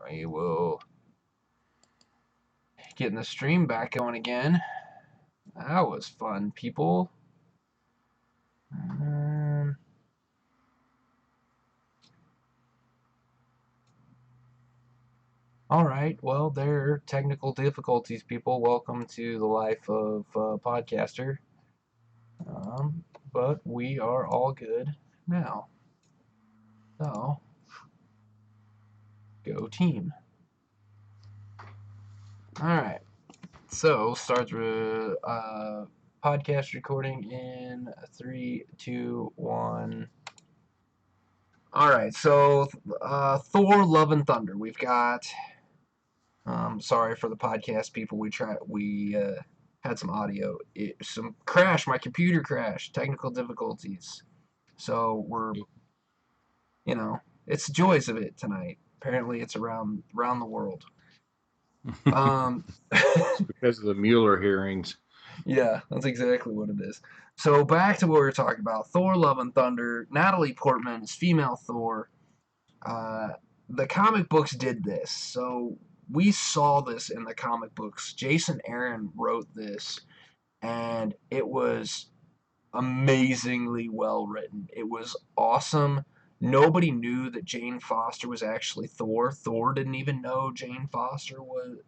We will getting the stream back going again. That was fun, people. All right. Well, there are technical difficulties, people. Welcome to the life of a podcaster. But we are all good now. So, go team. All right. So, start the podcast recording in 3, 2, 1. All right. So, Thor: Love and Thunder. We've got. Sorry for the podcast people. We had some audio, some crash. My computer crashed. Technical difficulties. So we're, it's the joys of it tonight. Apparently, it's around the world. It's because of the Mueller hearings. Yeah, that's exactly what it is. So back to what we were talking about: Thor: Love and Thunder. Natalie Portman is female Thor. The comic books did this, so we saw this in the comic books. Jason Aaron wrote this, and it was amazingly well written. It was awesome. Nobody knew that Jane Foster was actually Thor. Thor didn't even know Jane Foster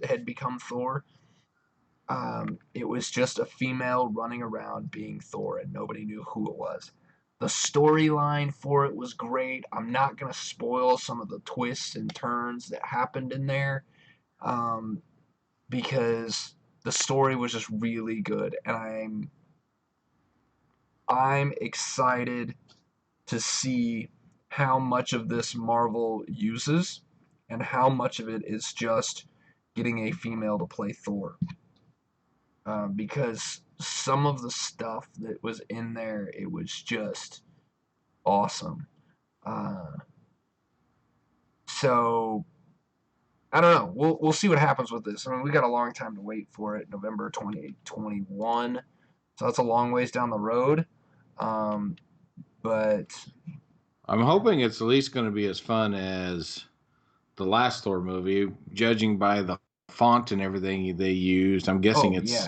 had become Thor. It was just a female running around being Thor, and nobody knew who it was. The storyline for it was great. I'm not going to spoil some of the twists and turns that happened in there because the story was just really good, and I'm excited to see how much of this Marvel uses and how much of it is just getting a female to play Thor. Because some of the stuff that was in there, it was just awesome. So I don't know. We'll see what happens with this. I mean, we got a long time to wait for it. November 2021. So that's a long ways down the road. But I'm hoping it's at least going to be as fun as the last Thor movie, judging by the font and everything they used. I'm guessing it's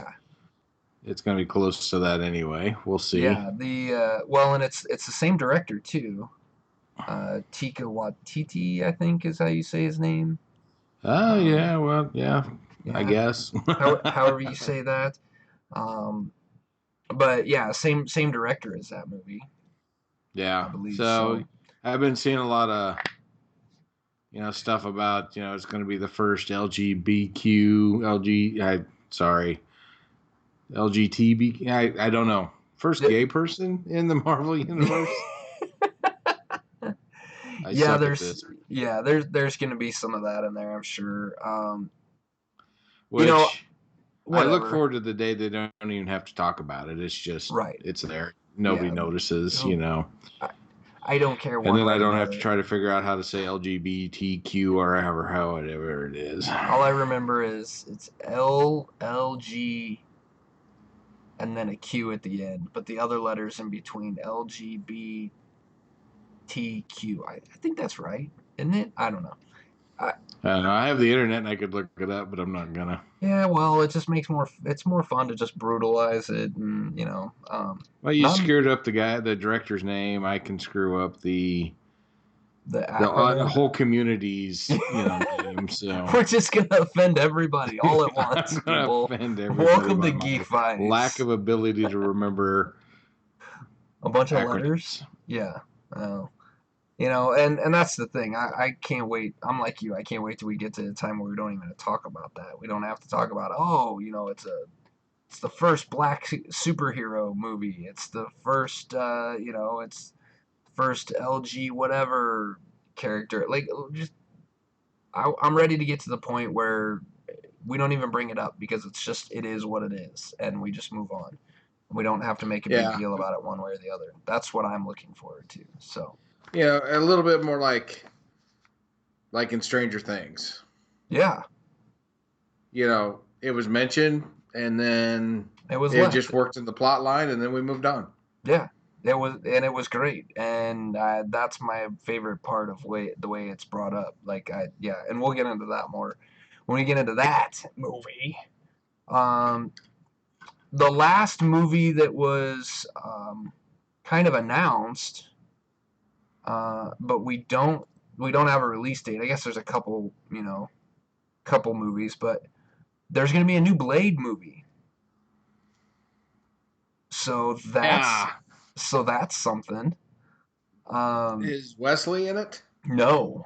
going to be close to that anyway. We'll see. Yeah, and it's the same director too. Taika Waititi, I think is how you say his name. Oh yeah, well yeah, I guess. However you say that. But yeah, same director as that movie. Yeah. I believe so. I've been seeing a lot of stuff about it's going to be the first LGTB. I don't know. First gay person in the Marvel universe. There's going to be some of that in there, I'm sure. I look forward to the day they don't even have to talk about it. It's just it's there. Nobody notices, I don't care. And then I don't have to try to figure out how to say LGBTQ or however it is. All I remember is it's LG and then a Q at the end, but the other letters in between LGBTQ. I think that's right, isn't it? I don't know. I don't know. I have the internet and I could look it up, but I'm not gonna. Yeah, well, it just makes it's more fun to just brutalize it, and Well, you screwed up the director's name. I can screw up the whole community's name. So we're just gonna offend everybody all at once. People. Offend everybody. Welcome to Geekvice. Lack of ability to remember a bunch of letters. Yeah. And that's the thing. I can't wait. I'm like you. I can't wait till we get to the time where we don't even talk about that. We don't have to talk about it's the first black superhero movie. It's the first it's first LG whatever character. Like I'm ready to get to the point where we don't even bring it up because it is what it is, and we just move on. We don't have to make a big deal about it one way or the other. That's what I'm looking forward to. So. Yeah, a little bit more like in Stranger Things. Yeah. It was mentioned, and then it just worked in the plot line, and then we moved on. Yeah, it was great, and that's my favorite part of the way it's brought up. And we'll get into that more when we get into that movie. Um, the last movie that was kind of announced, but we don't have a release date. I guess there's a couple, couple movies, but there's going to be a new Blade movie. So that's Yeah. that's something. Is Wesley in it? No,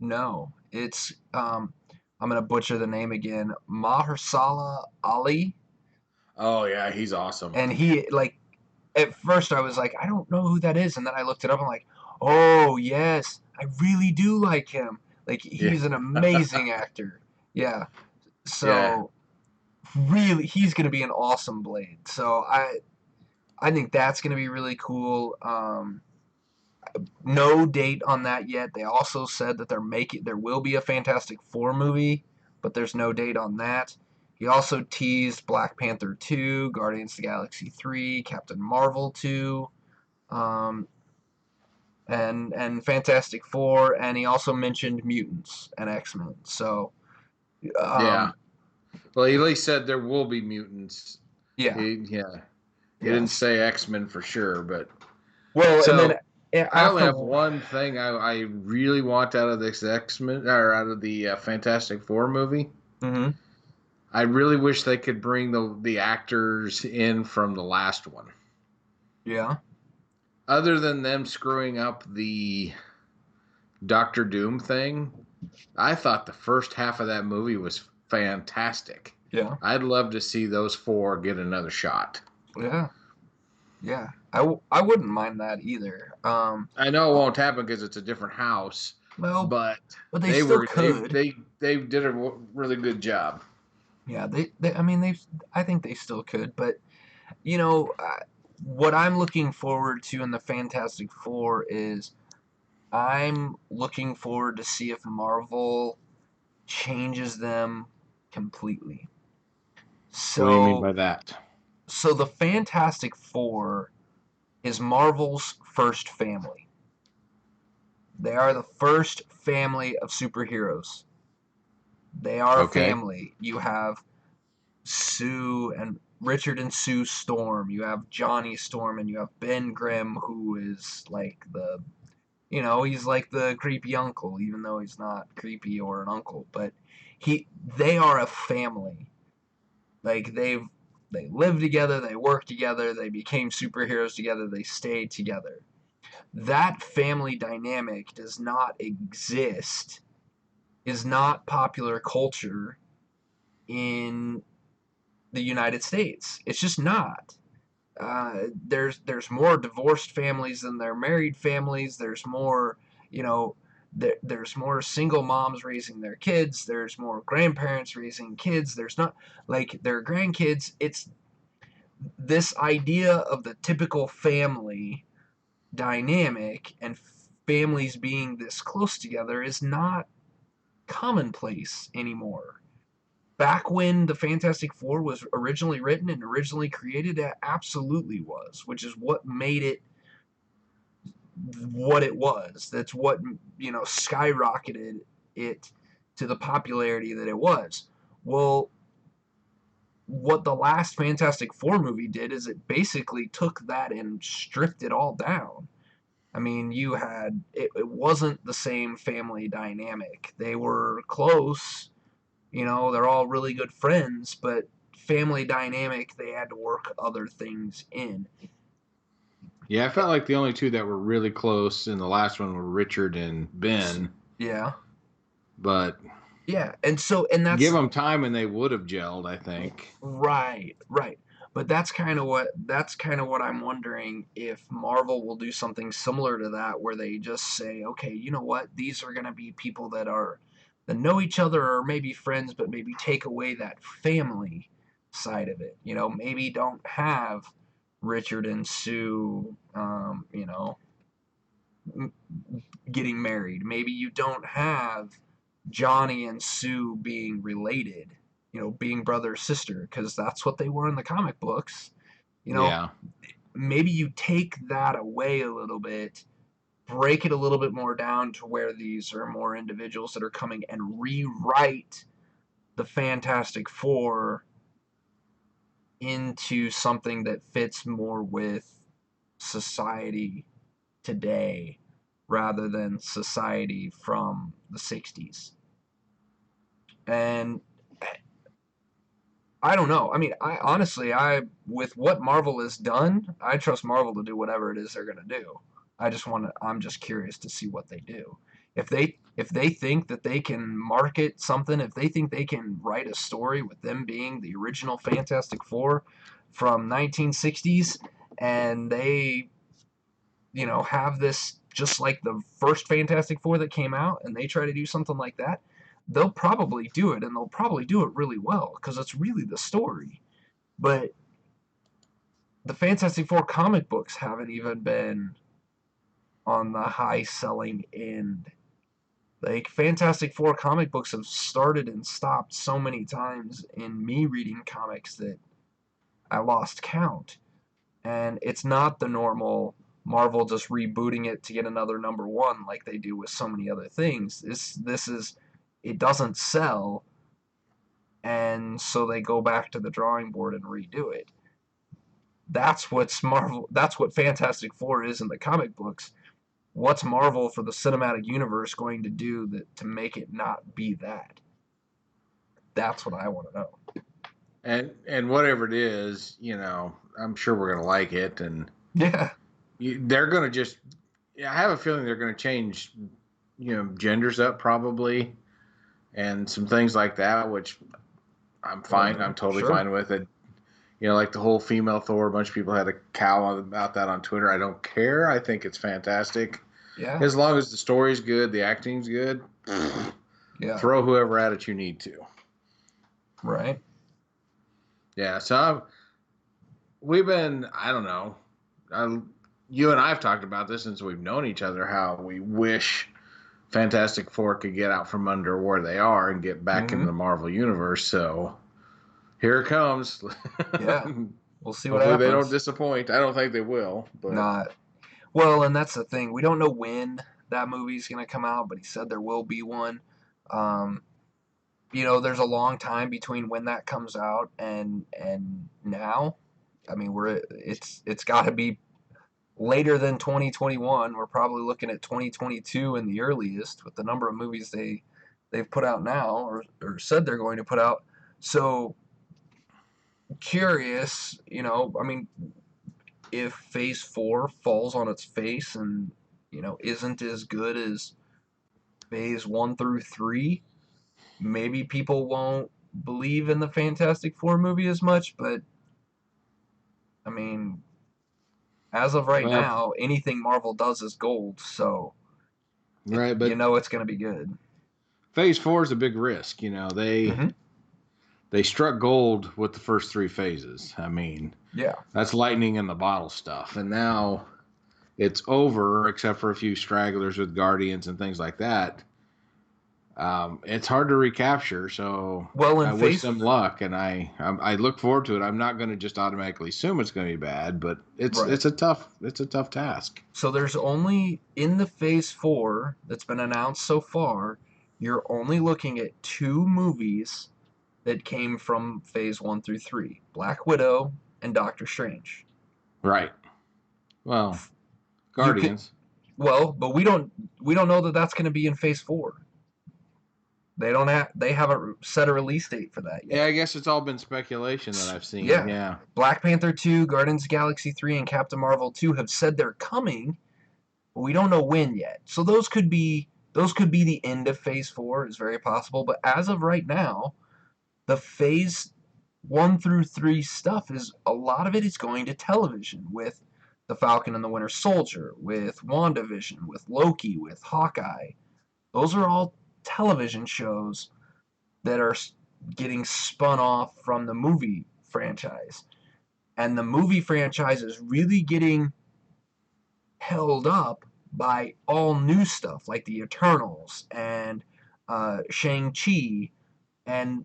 no, it's I'm gonna butcher the name again. Mahershala Ali, Oh yeah, he's awesome. and he like at first I was like I don't know who that is, and then I looked it up. I'm like, oh yes, I really do like him. Like Yeah. he's an amazing actor. Yeah. Yeah. So really, he's gonna be an awesome Blade. So I think that's gonna be really cool. No date on that yet. They also said that there will be a Fantastic Four movie, but there's no date on that. He also teased Black Panther 2, Guardians of the Galaxy 3, Captain Marvel 2, um, and Fantastic Four, and he also mentioned mutants and X-Men. So, Yeah. um, Well, he at least said there will be mutants. yeah, Yeah. He didn't yes. say X-Men for sure, but Well, and then so I only after, have one thing I really want out of this X-Men or out of the Fantastic Four movie. mm-hmm, I really wish they could bring the actors in from the last one. yeah, Other than them screwing up the Doctor Doom thing, I thought the first half of that movie was fantastic. yeah, I'd love to see those four get another shot. yeah, yeah. I wouldn't mind that either. I know it won't happen because it's a different house, Well, but but they they still were could. they did a really good job. Yeah, I mean, I think they still could, but you know, what I'm looking forward to in the Fantastic Four is I'm looking forward to see if Marvel changes them completely. What do you mean So, by that? the Fantastic Four is Marvel's first family. They are the first family of superheroes. They are a Okay. family. You have Sue and Richard and Sue Storm. You have Johnny Storm, and you have Ben Grimm, who is like he's like the creepy uncle, even though he's not creepy or an uncle. But they are a family. Like they live together, they work together, they became superheroes together, they stayed together. That family dynamic does not exist, is not popular culture in the United States. It's just not. There's more divorced families than there are married families. There's more, you know, there's more single moms raising their kids. There's more grandparents raising kids. There's not like their grandkids. It's this idea of the typical family dynamic and families being this close together is not commonplace anymore. Back when the Fantastic Four was originally written and originally created, it absolutely was, which is what made it what it was. That's what skyrocketed it to the popularity that it was. Well, what the last Fantastic Four movie did is it basically took that and stripped it all down. I mean, it wasn't the same family dynamic. They were close, they're all really good friends, but family dynamic, they had to work other things in. Yeah, I felt like the only two that were really close in the last one were Richard and Ben, Yeah. but Yeah. And give that's them time and they would have gelled, I think. right, right. But that's kind of what I'm wondering if Marvel will do something similar to that where they just say, okay, you know what? These are going to be people that know each other or maybe friends, but maybe take away that family side of it. Maybe don't have Richard and Sue, getting married. Maybe you don't have Johnny and Sue being related, being brother sister, because that's what they were in the comic books. You know, Yeah. maybe you take that away a little bit, break it a little bit more down to where these are more individuals that are coming and rewrite the Fantastic Four into something that fits more with society today rather than society from the 60s. And I don't know. I mean, I honestly, with what Marvel has done, I trust Marvel to do whatever it is they're going to do. I'm just curious to see what they do. If they think that they can market something, if they think they can write a story with them being the original Fantastic Four from 1960s, and they, have this just like the first Fantastic Four that came out, and they try to do something like that, they'll probably do it, and they'll probably do it really well because it's really the story. But the Fantastic Four comic books haven't even been on the high selling end. Like, Fantastic Four comic books have started and stopped so many times in me reading comics that I lost count. And it's not the normal Marvel just rebooting it to get another number one like they do with so many other things. This is, it doesn't sell, and so they go back to the drawing board and redo it. That's what's Marvel. That's what Fantastic Four is in the comic books. What's Marvel for the cinematic universe going to do to make it not be that? That's what I want to know. And whatever it is, I'm sure we're gonna like it, and yeah, they're gonna just. I have a feeling they're gonna change, genders up probably, and some things like that, which I'm fine. I'm totally fine with it. Like the whole female Thor, a bunch of people had a cow about that on Twitter. I don't care. I think it's fantastic. Yeah. As long as the story's good, the acting's good, throw whoever at it you need to. Right. Yeah, so we've been, I don't know, you and I have talked about this since we've known each other, how we wish Fantastic Four could get out from under where they are and get back into the Marvel Universe, so here it comes. Yeah, we'll see what happens. Hopefully they don't disappoint. I don't think they will. But. Not. Well, and that's the thing. We don't know when that movie's going to come out, but he said there will be one. There's a long time between when that comes out and now. I mean, it's got to be later than 2021. We're probably looking at 2022 in the earliest with the number of movies they've put out now or said they're going to put out. So curious, I mean, if Phase 4 falls on its face and, isn't as good as Phase 1 through 3, maybe people won't believe in the Fantastic Four movie as much, but, I mean, as of right now, anything Marvel does is gold, so right, but it's going to be good. Phase 4 is a big risk, They struck gold with the first 3 phases. I mean, that's lightning in the bottle stuff. And now it's over, except for a few stragglers with Guardians and things like that. It's hard to recapture, so I wish them luck, and I look forward to it. I'm not going to just automatically assume it's going to be bad, but it's a tough task. So there's only in the Phase 4 that's been announced so far, you're only looking at 2 movies that came from Phase 1 through 3, Black Widow and Doctor Strange. Right. Well, Guardians. But we don't know that that's going to be in Phase 4. They haven't set a release date for that yet. Yeah, I guess it's all been speculation that I've seen. Yeah. Black Panther 2, Guardians of the Galaxy 3, and Captain Marvel 2 have said they're coming, but we don't know when yet. So those could be the end of Phase 4. It's very possible. But as of right now, the Phase 1 through 3 stuff a lot of it is going to television with The Falcon and the Winter Soldier, with WandaVision, with Loki, with Hawkeye. Those are all television shows that are getting spun off from the movie franchise. And the movie franchise is really getting held up by all new stuff like the Eternals and Shang-Chi and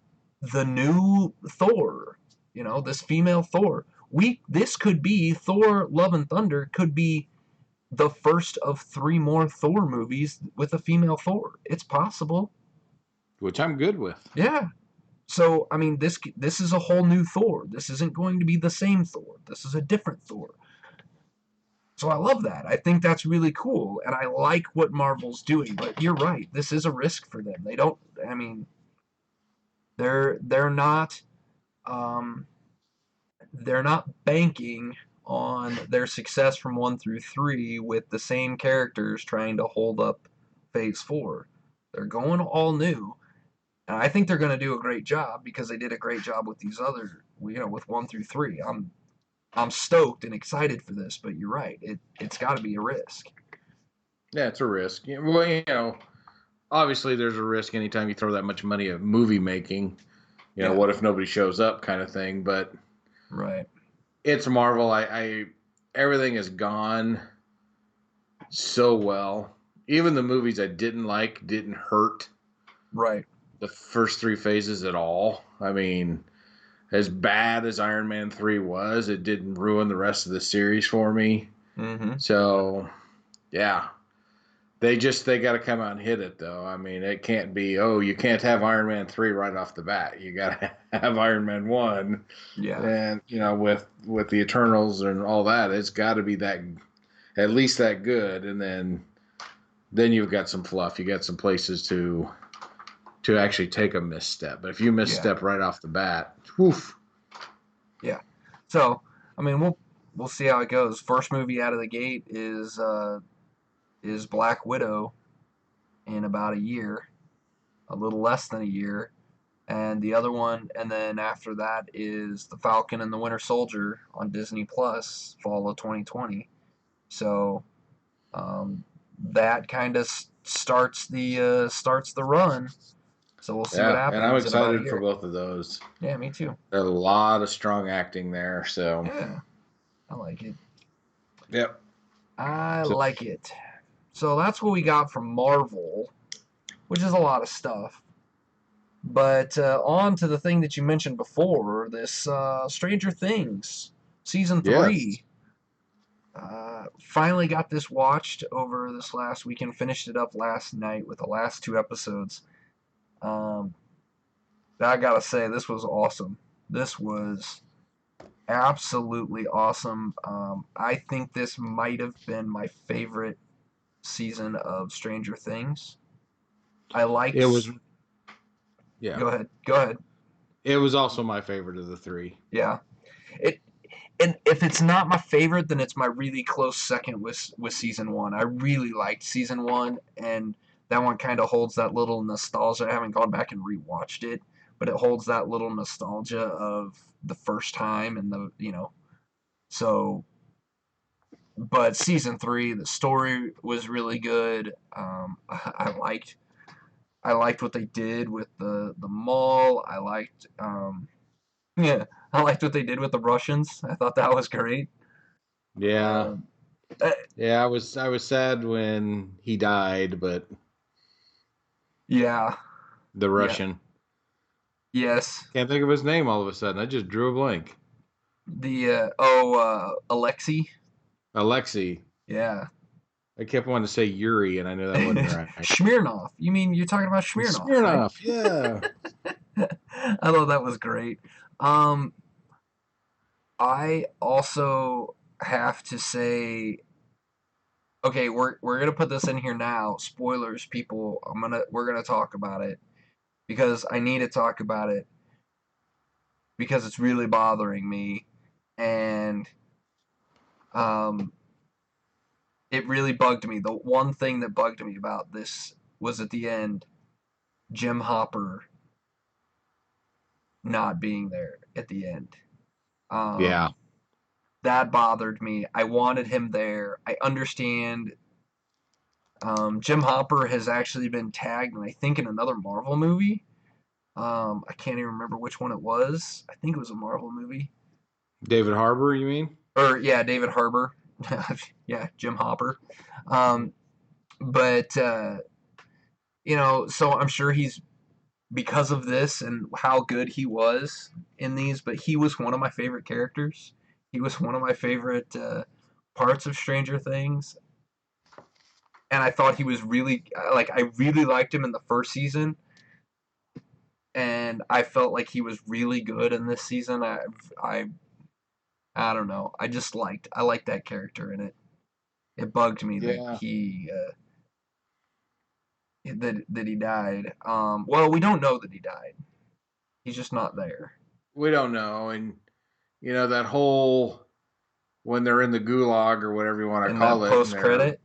the new Thor, this female Thor. this could be Thor: Love and Thunder could be the first of 3 more Thor movies with a female Thor. It's possible. Which I'm good with. Yeah. So, I mean, this is a whole new Thor. This isn't going to be the same Thor. This is a different Thor. So I love that. I think that's really cool, and I like what Marvel's doing. But you're right. This is a risk for them. They don't. I mean, they're not they're not banking on their success from 1 through 3 with the same characters trying to hold up Phase 4. They're going all new. And I think they're going to do a great job because they did a great job with these other, with 1 through 3. I'm stoked and excited for this, but you're right. It's got to be a risk. Yeah, it's a risk. Well, obviously there's a risk anytime you throw that much money at movie making. What if nobody shows up kind of thing, but right. It's Marvel. I everything has gone so well. Even the movies I didn't like didn't hurt. Right. The first 3 phases at all. I mean, as bad as Iron Man 3 was, it didn't ruin the rest of the series for me. Mm-hmm. So, yeah. They got to come out and hit it, though. I mean, it can't be, you can't have Iron Man 3 right off the bat. You got to have Iron Man 1. Yeah. And, with the Eternals and all that, it's got to be that, at least that good. And then you've got some fluff. You got some places to actually take a misstep. But if you misstep right off the bat, woof. Yeah. So, I mean, we'll see how it goes. First movie out of the gate is Black Widow in about a year, a little less than a year. And the other one, and then after that is The Falcon and the Winter Soldier on Disney Plus, fall of 2020. So that kind of starts the run. So we'll see what happens. And I'm excited for both of those. Yeah, me too. There's a lot of strong acting there, so yeah, I like it. Yep, I like it. So that's what we got from Marvel, which is a lot of stuff. But on to the thing that you mentioned before, this Stranger Things season 3. Finally got this watched over this last weekend. Finished it up last night with the last 2 episodes. I gotta say, this was awesome. This was absolutely awesome. I think this might have been my favorite season of Stranger Things. I liked it. Was yeah. Go ahead. It was also my favorite of the 3. Yeah. And if it's not my favorite, then it's my really close second with season 1. I really liked season 1, and that one kind of holds that little nostalgia. I haven't gone back and rewatched it, but it holds that little nostalgia of the first time and so. But season 3, the story was really good. I liked what they did with the mall. I liked what they did with the Russians. I thought that was great. Yeah. I was sad when he died, but yeah. The Russian. Yeah. Yes. Can't think of his name all of a sudden. I just drew a blank. Alexei. Yeah. I kept wanting to say Yuri, and I knew that wasn't right. Smirnov. You mean you're talking about Smirnov? Smirnov, right? Yeah. I thought that was great. I also have to say, okay, we're gonna put this in here now. Spoilers, people. We're gonna talk about it because I need to talk about it because it's really bothering me, and it really bugged me. The one thing that bugged me about this was at the end, Jim Hopper not being there at the end. Yeah. That bothered me. I wanted him there. I understand Jim Hopper has actually been tagged, and I think in another Marvel movie. I can't even remember which one it was. I think it was a Marvel movie. David Harbour, you mean? David Harbour. Yeah, Jim Hopper. But so I'm sure he's, because of this and how good he was in these, but he was one of my favorite characters He was one of my favorite parts of Stranger Things, and I thought he was really like I really liked him in the first season, and I felt like he was really good in this season. I I don't know. I liked that character in it. It bugged me that Yeah, he died. Well, we don't know that he died. He's just not there. we don't know, and that whole when they're in the gulag or whatever you want to In call that it, and post they're credit,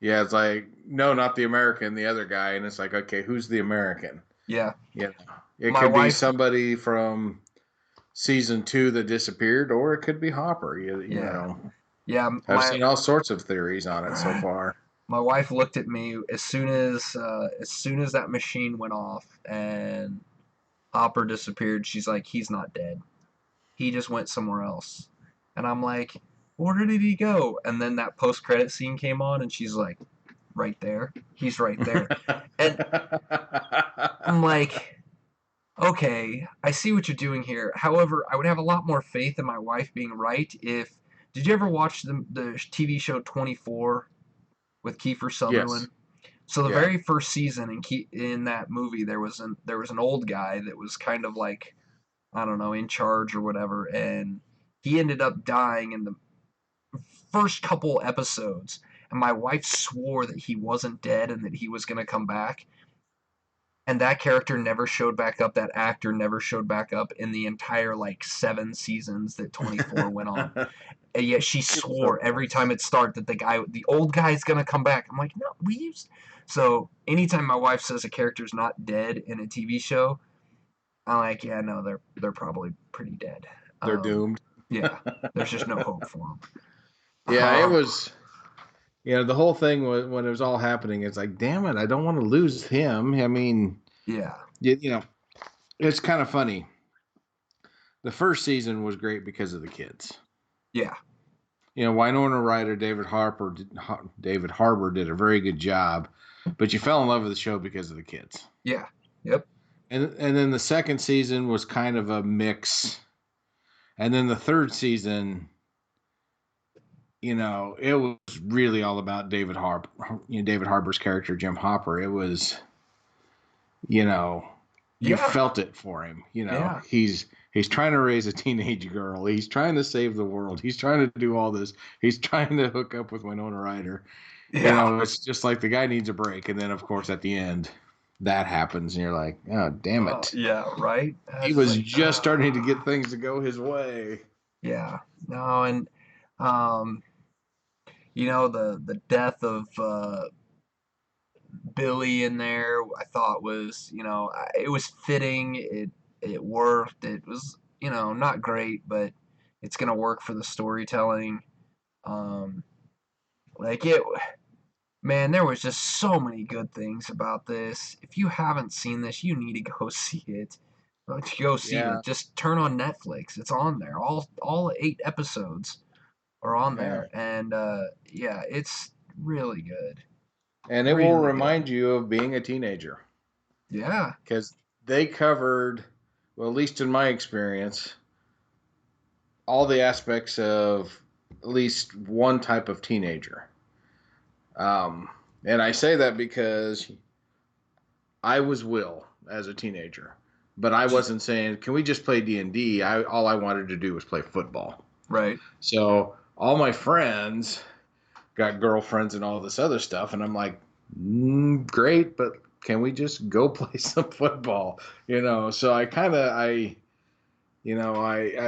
yeah, it's like no, not the American, the other guy, and it's like okay, who's the American? yeah, You know, it my could be wife, somebody from season 2 that disappeared, or it could be Hopper. yeah, yeah, I've seen all sorts of theories on it so far. my wife looked at me as soon as that machine went off and Hopper disappeared. She's like, he's not dead. He just went somewhere else. And I'm like, where did he go? And then that post credit scene came on, and she's like, right there. He's right there. And I'm like, okay, I see what you're doing here. However, I would have a lot more faith in my wife being right if. Did you ever watch the TV show 24 with Kiefer Yes. Sutherland? So the Yeah. very first season in that movie, there was an old guy that was kind of like, I don't know, in charge or whatever, and he ended up dying in the first couple episodes. And my wife swore that he wasn't dead and that he was going to come back. And that character never showed back up. That actor never showed back up in the entire like 7 seasons that 24 went on. And yet she It's so swore every funny. time it started that the old guy's gonna come back. I'm like, no, we used. So anytime my wife says a character's not dead in a TV show, I'm like, yeah, no, they're probably pretty dead. They're Um, doomed. yeah, there's just no hope for them. Yeah, it was. The whole thing was when it was all happening. It's like, damn it, I don't want to lose him. I mean, Yeah, you know, it's kind of funny. The first season was great because of the kids. yeah, Winona Ryder, David Harbour did a very good job, but you fell in love with the show because of the kids. yeah, yep, And then the second season was kind of a mix, and then the third season, it was really all about David Harbour. David Harbour's character Jim Hopper. It was, you know, you yeah, felt it for him. yeah, He's trying to raise a teenage girl. He's trying to save the world. He's trying to do all this. He's trying to hook up with Winona Ryder. yeah, It's just like the guy needs a break. And then, of course, at the end, that happens, and you're like, oh, damn it. yeah, right. He That's was like, just starting to get things to go his way. yeah, no, and um, the death of Billy in there, I thought was, it was fitting. It worked. It was, not great, but it's gonna work for the storytelling. Um, like it, man, there was just so many good things about this. If you haven't seen this, you need to go see it. Go see Yeah, it. Just turn on Netflix. It's on there. All 8 episodes are on yeah. there, and yeah, it's really good. And it will Really good. remind you of being a teenager Yeah. because they covered, well, at least in my experience, all the aspects of at least one type of teenager. Um, and I say that because I was Will as a teenager, but I wasn't saying, "Can we just play D&D?" All I wanted to do was play football. Right. So all my friends got girlfriends and all this other stuff, and I'm like, great, but can we just go play some football? So I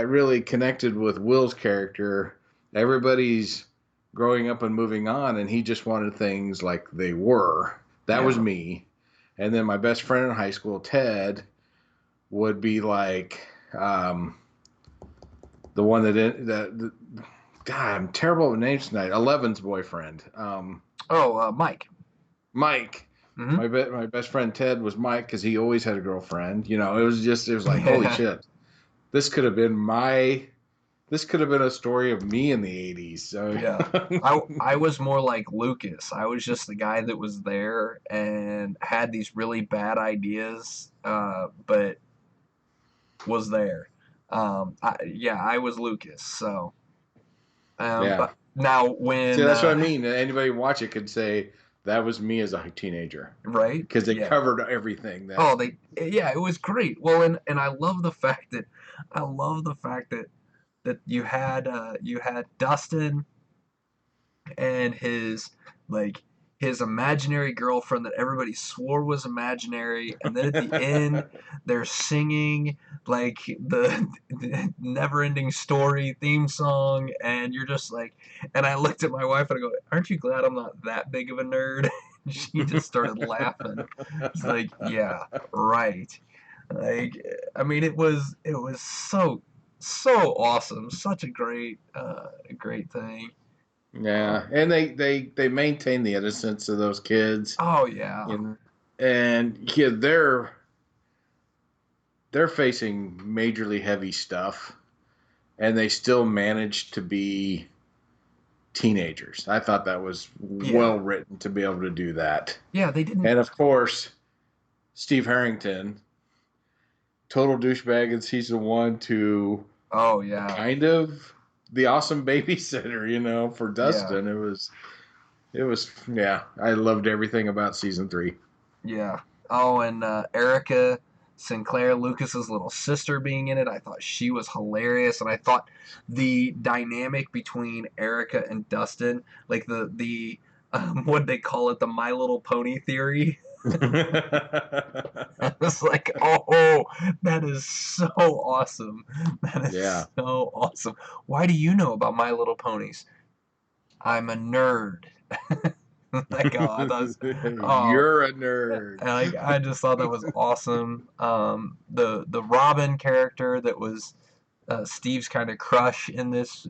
really connected with Will's character. Everybody's growing up and moving on, and he just wanted things like they were. That was Yeah. me. And then my best friend in high school, Ted, would be like the one God, I'm terrible with names tonight. Eleven's boyfriend, Oh, Mike. Mike. Mm-hmm. My best friend Ted was Mike because he always had a girlfriend. It was like holy shit. This could have been a story of me in the 80s. So Yeah. I was more like Lucas. I was just the guy that was there and had these really bad ideas, but was there. Yeah, I was Lucas. So Yeah. But now when See, that's what I mean. Anybody watch it could say that was me as a teenager, right? because they Yeah. covered everything. Oh, yeah, it was great. Well, and I love the fact that you had Dustin and his like his imaginary girlfriend that everybody swore was imaginary, and then at the end they're singing like the never ending story theme song, and you're just like, and I looked at my wife and I go, aren't you glad I'm not that big of a nerd? She just started laughing. It's like, yeah, right. Like, I mean, it was so awesome, such a great thing. Yeah, and they maintain the innocence of those kids, Oh yeah, and yeah, they're facing majorly heavy stuff, and they still manage to be teenagers. I thought that was yeah, well written to be able to do that. yeah. They didn't. And of course, Steve Harrington, total douchebag in season 1 to Oh yeah, kind of the awesome babysitter, for yeah, Dustin. It was yeah, I loved everything about season 3. yeah. Oh, and Erica Sinclair, Lucas's little sister, being in it. I thought she was hilarious, and I thought the dynamic between Erica and Dustin, like the what they call it, the My Little Pony theory. I was like, oh, that is so awesome. That Yeah. is so awesome. Why do you know about My Little Ponies? I'm a nerd. Like, oh, I thought, oh, You're a nerd. I just thought that was awesome. The Robin character that was Steve's kind of crush in this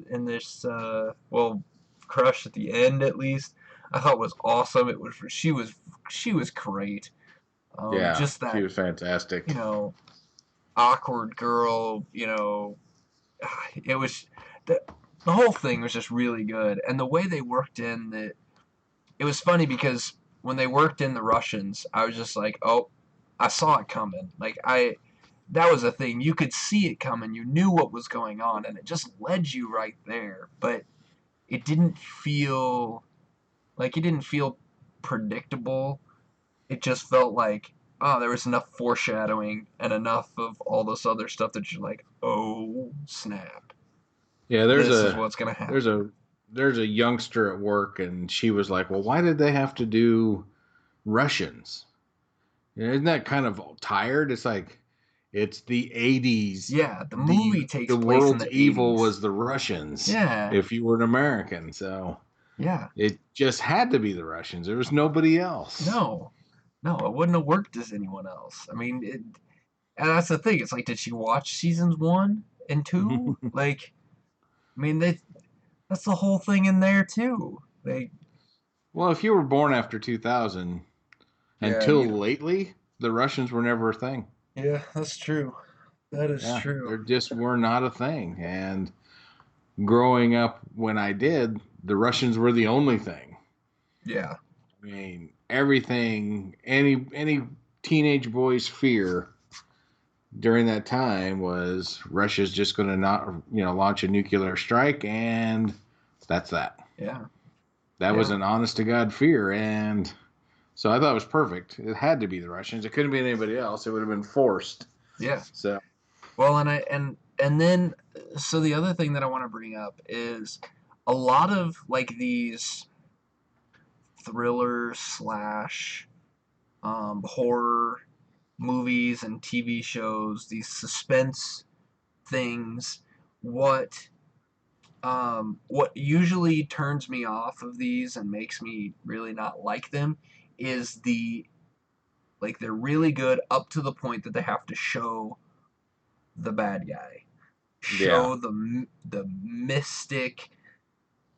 crush at the end at least, I thought was awesome. She was great. Yeah, Just she that, was fantastic. you know, awkward girl, it was the the whole thing was just really good, and the way they worked in that, it was funny because when they worked in the Russians, I was just like, oh, I saw it coming. Like, that was a thing. You could see it coming. You knew what was going on, and it just led you right there. But it didn't feel predictable. It just felt like, oh, there was enough foreshadowing and enough of all this other stuff that you're like, oh snap, Yeah, this is what's gonna there's happen. a there's a youngster at work, and she was like, "Well, why did they have to do Russians? Isn't that kind of tired?" It's like it's the 80s. Yeah, the The movie takes the place in world's the evil 80s. was the Russians Yeah, if you were an American. So yeah. it just had to be the Russians. There was nobody else. No, no, it wouldn't have worked as anyone else. I mean, and that's the thing. It's like, did she watch seasons 1 and 2? Like, I mean, that's the whole thing in there too. They, Well, if you were born after 2000, yeah, until lately, the Russians were never a thing. yeah, that's true. That is Yeah, true. they just were not a thing. And growing up when I did, the Russians were the only thing. Yeah, I mean, everything, any teenage boy's fear during that time was Russia's just going to not, launch a nuclear strike, and that's that. yeah, That was yeah, an honest to God fear, and so I thought it was perfect. It had to be the Russians. It couldn't be anybody else. It would have been forced. yeah. So Well, and then, so the other thing that I want to bring up is a lot of like these thriller slash horror movies and TV shows, these suspense things. What what usually turns me off of these and makes me really not like them is they're really good up to the point that they have to show the bad guy, yeah, show the mystic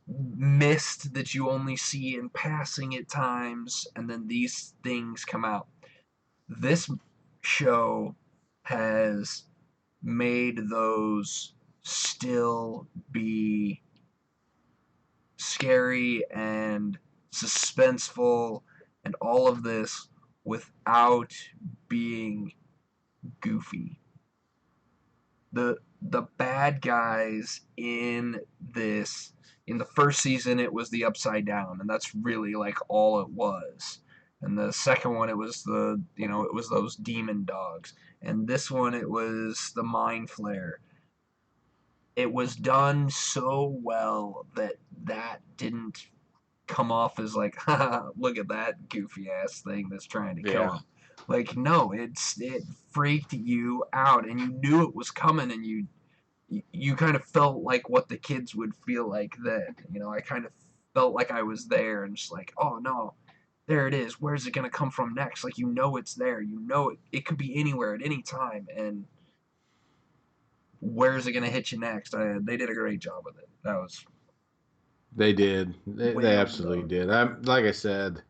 mist that you only see in passing at times, and then these things come out. This show has made those still be scary and suspenseful and all of this without being goofy. the bad guys in this, in the first season it was the Upside Down, and that's really like all it was. And the second one it was it was those demon dogs. And this one it was the Mind Flare. It was done so well that that didn't come off as like, haha, look at that goofy ass thing that's trying to kill Yeah. him. Like, no, it freaked you out, and you knew it was coming, and you kind of felt like what the kids would feel like then. I kind of felt like I was there, and just like, oh no, there it is. Where's it gonna come from next? Like, it's there. It could be anywhere at any time, and where's it gonna hit you next? They did a great job with it. That was They did. They well absolutely done. did. Like I said,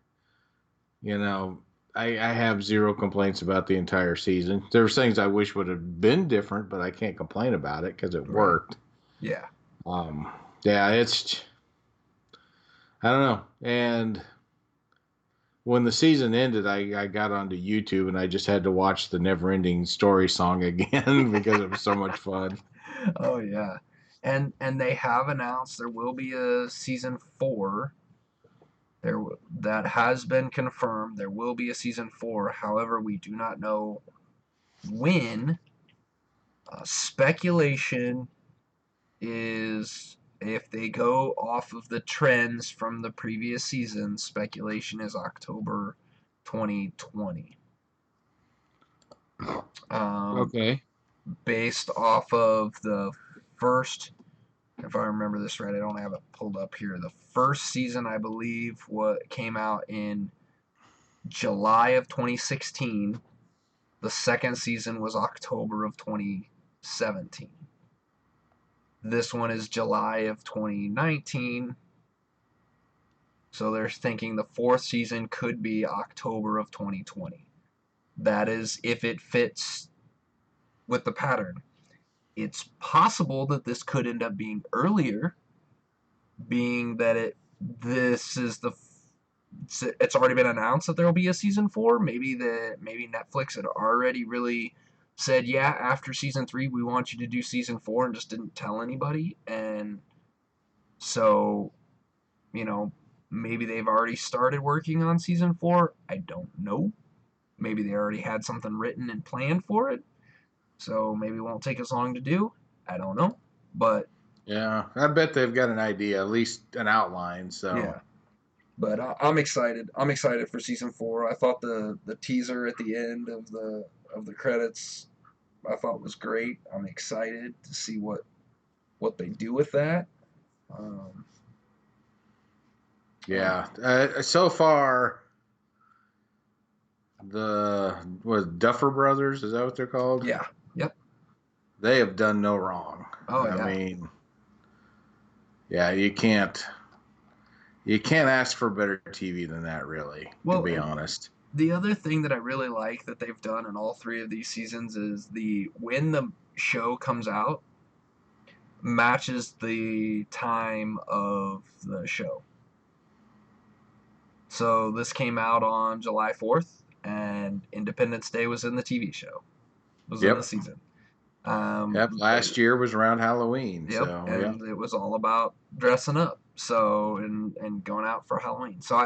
you know, I have zero complaints about the entire season. There's things I wish would have been different, but I can't complain about it because it Right. worked. Yeah. Um, yeah, I don't know. And when the season ended, I got onto YouTube and I just had to watch the Never Ending Story song again because it was so much fun. Oh yeah. And they have announced there will be a season 4. There that has been confirmed. There will be a season 4. However, we do not know when. Speculation is if they go off of the trends from the previous season, speculation is October 2020. Um, Okay. Based off of the first, if I remember this right, I don't have it pulled up here. The first season, I believe, what came out in July of 2016. The second season was October of 2017. This one is July of 2019. So they're thinking the fourth season could be October of 2020. That is if it fits with the pattern. It's possible that this could end up being earlier, being that this is the it's already been announced that there will be a season 4. Maybe Netflix had already really said, yeah, after season 3 we want you to do season 4, and just didn't tell anybody. And so, you know, maybe they've already started working on season 4. I don't know. Maybe they already had something written and planned for it, so maybe it won't take as long to do. I don't know, but Yeah, I bet they've got an idea, at least an outline. So yeah. But I'm excited. I'm excited for season 4. I thought the teaser at the end of the credits I thought was great. I'm excited to see what they do with that. Um, yeah, so far the what Duffer Brothers, is that what they're called? yeah. Yep. They have done no wrong. Oh I yeah. mean, yeah, you can't ask for better TV than that, really, to Well, be honest. the other thing that I really like that they've done in all 3 of these seasons is the when the show comes out matches the time of the show. So this came out on July 4th, and Independence Day was in the TV show. Was in the Yep. season. Yep. Last year was around Halloween, Yep, so yeah. and it was all about dressing up. So and going out for Halloween. So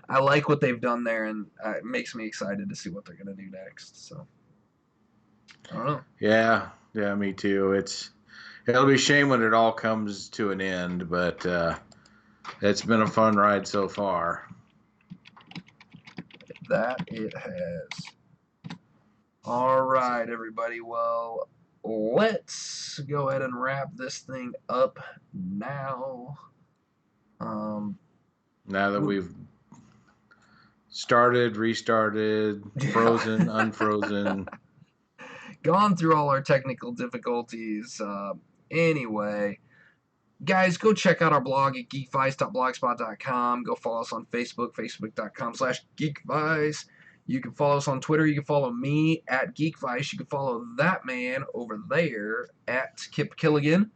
I like what they've done there, and it makes me excited to see what they're gonna do next. So I don't know. Yeah, yeah, me too. It'll be a shame when it all comes to an end, but it's been a fun ride so far. That it has. All right, everybody. Well, let's go ahead and wrap this thing up now. Um, Now that we've started, restarted, frozen, unfrozen. Gone through all our technical difficulties. Anyway, guys, go check out our blog at geekvice.blogspot.com. Go follow us on Facebook, facebook.com/geekvice. You can follow us on Twitter. You can follow me at Geekvice. You can follow that man over there at Kip Killigan.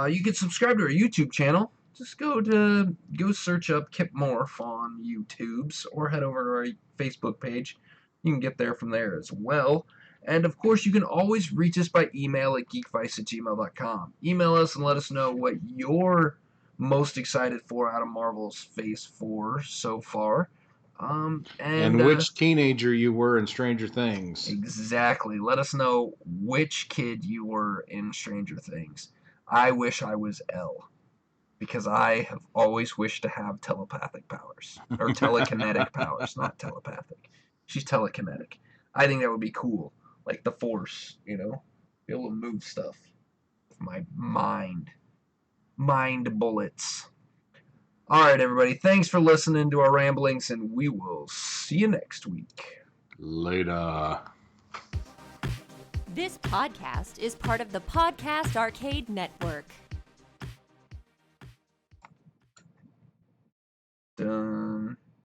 You can subscribe to our YouTube channel. Just go search up Kip Morph on YouTube's, or head over to our Facebook page. You can get there from there as well. And, of course, you can always reach us by email at geekvice@gmail.com. Email us and let us know what you're most excited for out of Marvel's Phase 4 so far. And which teenager you were in Stranger Things. Exactly. Let us know which kid you were in Stranger Things. I wish I was Elle, because I have always wished to have telepathic powers. Or telekinetic powers, not telepathic. She's telekinetic. I think that would be cool. Like the Force, you know? Be able to move stuff with my mind. Mind bullets. Alright, everybody. Thanks for listening to our ramblings, and we will see you next week. Later. This podcast is part of the Podcast Arcade Network.